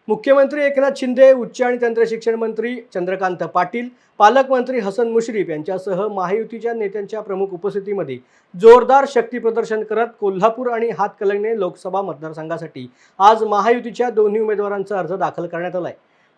मुख्यमंत्री एकनाथ शिंदे, उच्च आणि तंत्र शिक्षण मंत्री चंद्रकांत पाटील, पालकमंत्री हसन मुश्रीफ यांच्यासह महायुतीच्या नेत्यांच्या प्रमुख उपस्थितीमध्ये जोरदार शक्ती प्रदर्शन करत कोल्हापूर आणि हातकणंगले लोकसभा मतदारसंघासाठी आज महायुतीच्या दोन्ही उमेदवारांचा अर्ज दाखल करण्यात आलाय।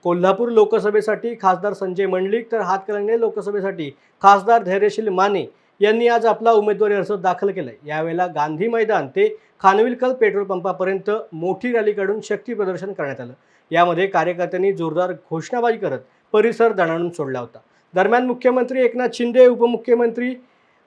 कोल्हापूर लोकसभेसाठी खासदार संजय मंडलिक तर हातकणंगले लोकसभेसाठी खासदार धैर्यशील माने यांनी आज आपला उमेदवारी अर्ज दाखल केलाय। यावेळेला गांधी मैदान ते खानविलकर पेट्रोल पंपापर्यंत मोठी रॅली काढून शक्ती प्रदर्शन करण्यात आलं। यामध्ये कार्यकर्त्यांनी जोरदार घोषणाबाजी करत परिसर दणाणून सोडला होता। दरम्यान मुख्यमंत्री एकनाथ शिंदे, उपमुख्यमंत्री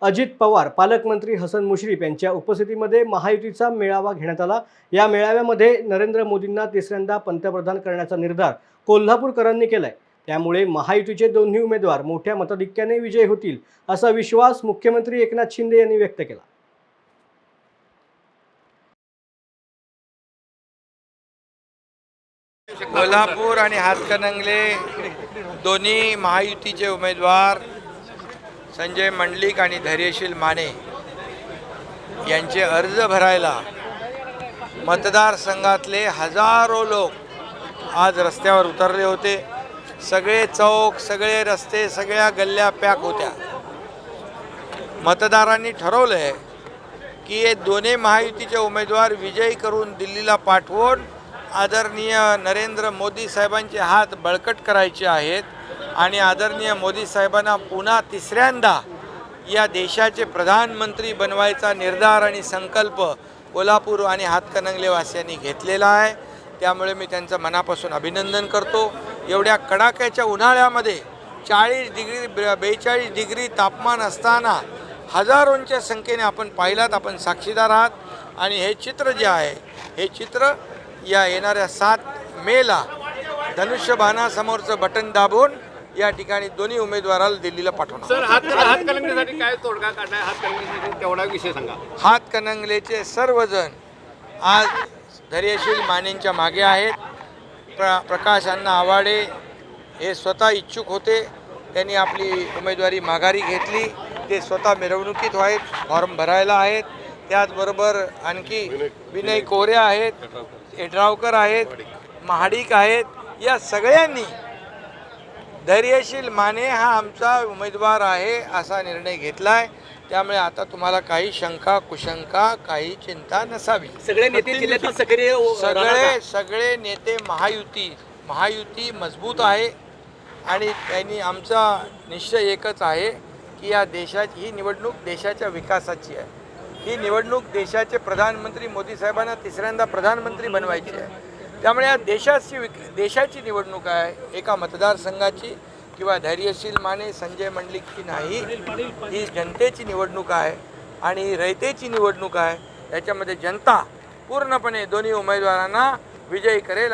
अजित पवार, पालकमंत्री हसन मुश्रीफ यांच्या उपस्थितीमध्ये महायुतीचा मेळावा घेण्यात आला। या मेळाव्यामध्ये नरेंद्र मोदींना तिसऱ्यांदा पंतप्रधान करण्याचा निर्धार कोल्हापूरकरांनी केलाय। त्यामुळे महायुतीचे दोन्ही उमेदवार मोठ्या मताधिक्याने विजयी होतील असा विश्वास मुख्यमंत्री एकनाथ शिंदे यांनी व्यक्त केला। कोल्हापूर आणि हातकणंगले दोन्ही महायुतीचे उमेदवार संजय मंडलिक आणि धैर्यशील माने यांचे अर्ज भरायला मतदारसंघातले हजारो लोक आज रस्त्यावर उतरले होते। सगळे चौक, सगळे रस्ते, सगळ्या गल्ल्या पॅक होत्या। मतदारांनी ठरवलंय की हे दोन्ही महायुतीचे उमेदवार विजयी करून दिल्लीला पाठवून आदरणीय नरेंद्र मोदी साहेबांचे हात बळकट करायचे आहेत आणि आदरणीय मोदी साहेबांना पुन्हा तिसऱ्यांदा या देशाचे प्रधानमंत्री बनवायचा निर्धार आणि संकल्प कोल्हापूर आणि हातकणंगले वासियांनी घेतलेला आहे। त्यामुळे मी त्यांचं मनापासून अभिनंदन करतो। एवढ्या कडाक्याच्या उन्हाळ्यामध्ये 40 डिग्री 42 डिग्री तापमान असताना हजारोंच्या संख्येने आपण पाहिलात, आपण साक्षीदार आहात। आणि हे चित्र जे आहे, हे चित्र या येणाऱ्या 7 मेला धनुष्यबाणासमोरचं बटन दाबून या ठिकाणी दोन्ही उमेदवाराला दिल्लीला पाठवणार। सर, हातकणंगलेसाठी काय तोडगा काढलाय? हातकणंगलेसाठी तेवढा विषय सांगा। हातकणंगलेचे सर्वजण आज धैर्यशील मानेंच्या मागे आहेत। प्रकाश अण्णा आवाडे हे स्वतः इच्छुक होते, त्यांनी आपली उमेदवारी माघारी घेतली। ते स्वतः मिरवणुकीत आहेत, फॉर्म भरायला आहेत। त्याचबरोबर आणखी विनय कोरे आहेत, एड्रावकर आहेत, महाडिक आहेत। या सगळ्यांनी धैर्यशील माने हा आमचा उमेदवार आहे असा निर्णय घेतला आहे। त्यामुळे आता तुम्हाला काही शंका कुशंका, काही चिंता नसावी। सगळे नेते जिल्ह्यातील सक्रिय सगळे नेते महायुती मजबूत आहे आणि त्यांनी आमचा निश्चय एकच आहे की या देशाची ही निवडणूक देशाच्या विकासाची आहे। ही निवडणूक देशाचे प्रधानमंत्री मोदी साहेबांना तिसऱ्यांदा प्रधानमंत्री बनवायची आहे। त्यामुळे या देशाची निवडणूक आहे, एका मतदारसंघाची किंवा धैर्यशील माने संजय मंडलिकची नाही। ही जनतेची निवडणूक आहे आणि रयतेची निवडणूक आहे। याच्यामध्ये जनता पूर्णपणे दोन्ही उमेदवारांना विजयी करेल।